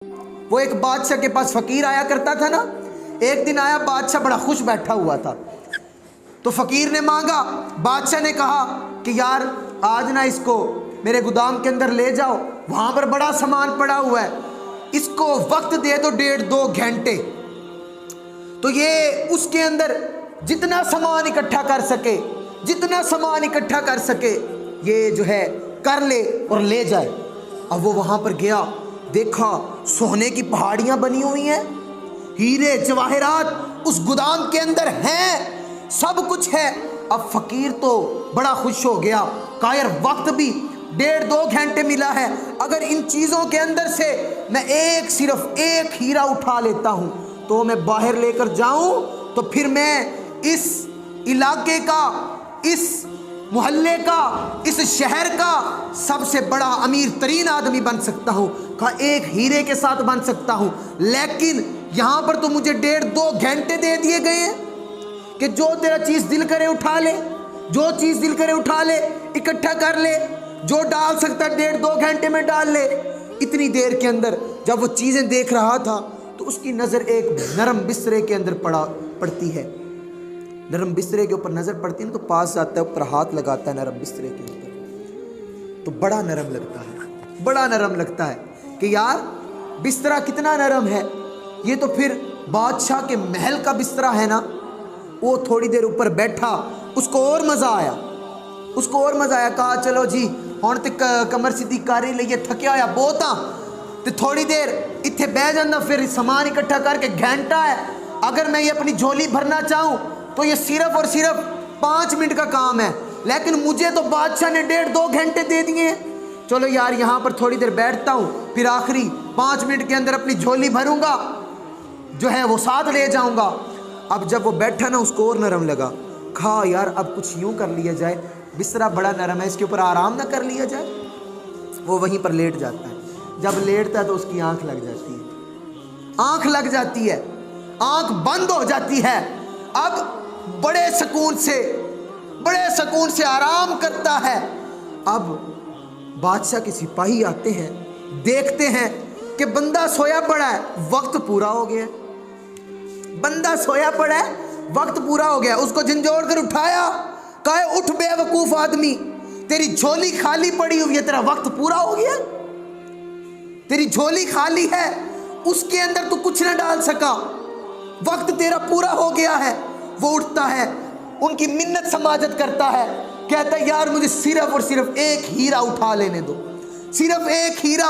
وہ ایک بادشاہ کے پاس فقیر آیا کرتا تھا نا. ایک دن آیا, بادشاہ بڑا خوش بیٹھا ہوا تھا, تو فقیر نے مانگا. بادشاہ نے کہا کہ یار آج نہ اس کو میرے گودام کے اندر لے جاؤ, وہاں پر بڑا سامان پڑا ہوا ہے, اس کو وقت دے دو 1.5-2 گھنٹے. تو یہ اس کے اندر جتنا سامان اکٹھا کر سکے, جتنا سامان اکٹھا کر سکے یہ جو ہے کر لے اور لے جائے. اب وہ وہاں پر گیا, دیکھا سونے کی پہاڑیاں بنی ہوئی ہیں, ہیرے جواہرات اس گودام کے اندر ہیں, سب کچھ ہے. اب فقیر تو بڑا خوش ہو گیا, کہا یار وقت بھی 1.5-2 گھنٹے ملا ہے, اگر ان چیزوں کے اندر سے میں صرف ایک ہیرا اٹھا لیتا ہوں تو میں باہر لے کر جاؤں تو پھر میں اس علاقے کا, اس محلے کا, اس شہر کا سب سے بڑا امیر ترین آدمی بن سکتا ہوں. کہا ایک ہیرے کے ساتھ بن سکتا ہوں, لیکن یہاں پر تو مجھے 1.5-2 گھنٹے دے دیے گئے ہیں کہ جو تیرا چیز دل کرے اٹھا لے, جو چیز دل کرے اٹھا لے, اکٹھا کر لے, جو ڈال سکتا 1.5-2 گھنٹے میں ڈال لے. اتنی دیر کے اندر جب وہ چیزیں دیکھ رہا تھا تو اس کی نظر ایک نرم بسترے کے اندر پڑتی ہے. نرم بسترے کے اوپر نظر پڑتی ہے تو پاس جاتا ہے, اوپر ہاتھ لگاتا ہے نرم بسترے کے اوپر, تو بڑا نرم لگتا ہے, بڑا نرم لگتا ہے کہ یار بسترا کتنا نرم ہے. یہ تو پھر بادشاہ کے محل کا بسترا ہے نا. وہ تھوڑی دیر اوپر بیٹھا, اس کو اور مزہ آیا, اس کو اور مزہ آیا. کہا چلو جی ہن تے کمر سیدھی کر ہی لئیے, تھکیا ہویا بہت ہاں, تے تھوڑی دیر اتنے بہ جانا, پھر سامان اکٹھا کر کے گھنٹہ ہے. اگر میں یہ اپنی جھولی بھرنا چاہوں تو یہ صرف اور صرف 5 منٹ کا کام ہے, لیکن مجھے تو بادشاہ نے 1.5-2 گھنٹے دے دیے ہیں. چلو یار یہاں پر تھوڑی دیر بیٹھتا ہوں, پھر آخری 5 منٹ کے اندر اپنی جھولی بھروں گا, جو ہے وہ ساتھ لے جاؤں گا. اب جب وہ بیٹھا نا اس کو اور نرم لگا. کہا یار اب کچھ یوں کر لیا جائے, بسترا بڑا نرم ہے, اس کے اوپر آرام نہ کر لیا جائے. وہ وہیں پر لیٹ جاتا ہے. جب لیٹتا ہے تو اس کی آنکھ لگ جاتی ہے, آنکھ لگ جاتی ہے, آنکھ بند ہو جاتی ہے. اب بڑے سکون سے آرام کرتا ہے. اب بادشاہ کے سپاہی آتے ہیں, دیکھتے ہیں کہ بندہ سویا پڑا ہے, وقت پورا ہو گیا. بندہ سویا پڑا ہے, وقت پورا ہو گیا. اس کو جھنجھوڑ کر اٹھایا, کہا اٹھ بے وقوف آدمی, تیری جھولی خالی پڑی ہوئی ہے, تیرا وقت پورا ہو گیا. تیری جھولی خالی ہے, اس کے اندر تو کچھ نہ ڈال سکا, وقت تیرا پورا ہو گیا ہے. وہ اٹھتا ہے, ان کی منت سماجت کرتا ہے, کہتا ہے یار مجھے صرف اور صرف ایک ہیرا اٹھا لینے دو, صرف ایک ہیرا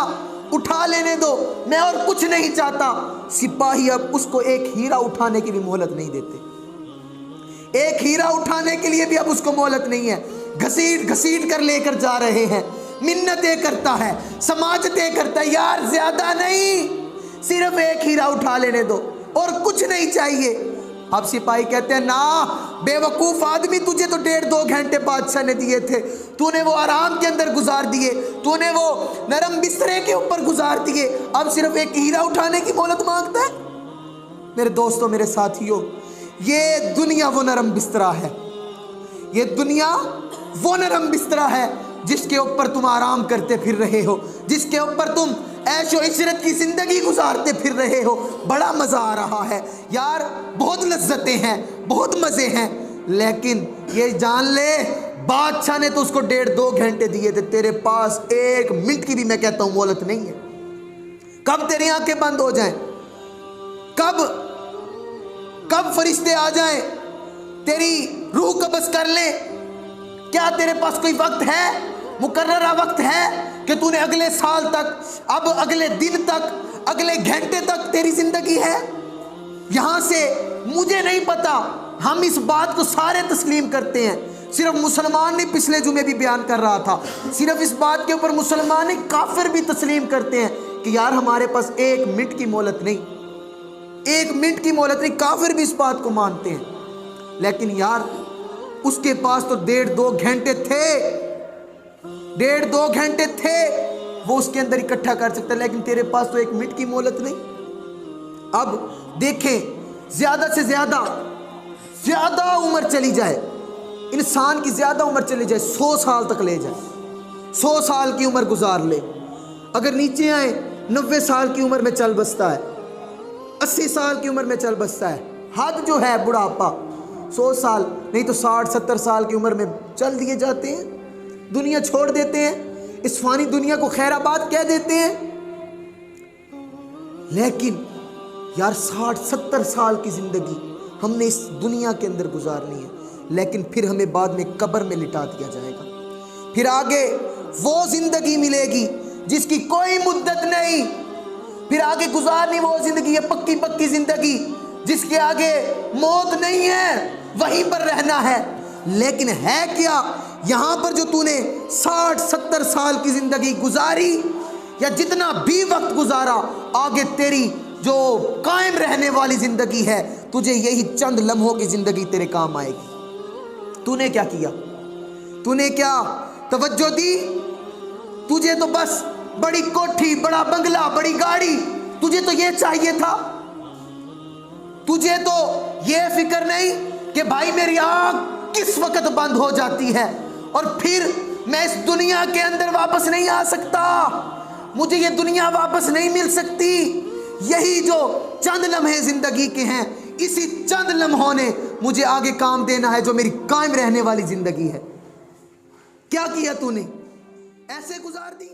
اٹھا لینے دو, میں اور کچھ نہیں چاہتا. سپاہی اب اس کو ایک ہیرا اٹھانے کی بھی مہلت نہیں دیتے, ایک ہیرا اٹھانے کے لیے بھی اب اس کو مہلت نہیں ہے. گھسیٹ کر لے کر جا رہے ہیں, منتیں کرتا ہے, سماجتیں کرتا ہے, یار زیادہ نہیں, صرف ایک ہیرا اٹھا لینے دو اور کچھ نہیں چاہیے. اب سپاہی کہتے ہیں نا بے وقوف آدمی, تجھے تو 1.5-2 گھنٹے بادشاہ نے دیے تھے, تو نے وہ آرام کے اندر گزار دیے, تو نے وہ نرم بسترے کے اوپر گزار دیے, اب صرف ایک ہیرا اٹھانے کی مہلت مانگتا ہے. میرے دوستوں, میرے ساتھیوں, یہ دنیا وہ نرم بسترا ہے, یہ دنیا وہ نرم بسترا ہے جس کے اوپر تم آرام کرتے پھر رہے ہو, جس کے اوپر تم عیش و عشرت کی زندگی گزارتے پھر رہے ہو. بڑا مزہ آ رہا ہے یار, بہت لذتیں ہیں, بہت مزے ہیں, لیکن یہ جان لے بادشاہ نے تو اس کو 1.5-2 گھنٹے دیے تھے, تیرے پاس 1 منٹ کی بھی میں کہتا ہوں مہلت نہیں ہے. کب تیری آنکھیں بند ہو جائیں, کب فرشتے آ جائیں, تیری روح قبض کر لیں. کیا تیرے پاس کوئی وقت ہے, مقررہ وقت ہے کہ تو نے اگلے سال تک, اب اگلے دن تک, اگلے گھنٹے تک تیری زندگی ہے؟ یہاں سے مجھے نہیں پتا, ہم اس بات کو سارے تسلیم کرتے ہیں, صرف مسلمان نہیں, پچھلے جمعے بھی بیان کر رہا تھا, صرف اس بات کے اوپر مسلمان نہیں, کافر بھی تسلیم کرتے ہیں کہ یار ہمارے پاس 1 منٹ کی مہلت نہیں, 1 منٹ کی مہلت نہیں. کافر بھی اس بات کو مانتے ہیں, لیکن یار اس کے پاس تو 1.5-2 گھنٹے تھے, 1.5-2 گھنٹے تھے, وہ اس کے اندر اکٹھا کر سکتا, لیکن تیرے پاس تو 1 منٹ کی مہلت نہیں. اب دیکھیں, زیادہ سے زیادہ عمر چلی جائے, انسان کی زیادہ عمر چلی جائے, 100 سال تک لے جائے, 100 سال کی عمر گزار لے, اگر نیچے آئیں 90 سال کی عمر میں چل بستا ہے, 80 سال کی عمر میں چل بستا ہے. حد جو ہے بڑھاپا 100 سال نہیں تو 60-70 سال کی عمر میں چل دیے جاتے ہیں, دنیا چھوڑ دیتے ہیں, اس فانی دنیا کو خیر آباد کہہ دیتے ہیں. لیکن یار 60-70 سال کی زندگی ہم نے اس دنیا کے اندر گزارنی ہے, لیکن پھر ہمیں بعد میں قبر میں لٹا دیا جائے گا. پھر آگے وہ زندگی ملے گی جس کی کوئی مدت نہیں, پھر آگے گزارنی وہ زندگی ہے پکی پکی زندگی جس کے آگے موت نہیں ہے, وہیں پر رہنا ہے. لیکن ہے کیا یہاں پر جو تو نے 60-70 سال کی زندگی گزاری یا جتنا بھی وقت گزارا, آگے تیری جو قائم رہنے والی زندگی ہے تجھے یہی چند لمحوں کی زندگی تیرے کام آئے گی. تو نے کیا کیا؟ تو نے کیا توجہ دی؟ تجھے تو بس بڑی کوٹھی, بڑا بنگلہ, بڑی گاڑی, تجھے تو یہ چاہیے تھا. تجھے تو یہ فکر نہیں کہ بھائی میری آنکھ کس وقت بند ہو جاتی ہے اور پھر میں اس دنیا کے اندر واپس نہیں آ سکتا, مجھے یہ دنیا واپس نہیں مل سکتی. یہی جو چند لمحے زندگی کے ہیں, اسی چند لمحوں نے مجھے آگے کام دینا ہے جو میری قائم رہنے والی زندگی ہے. کیا کیا تو نے؟ ایسے گزار دی.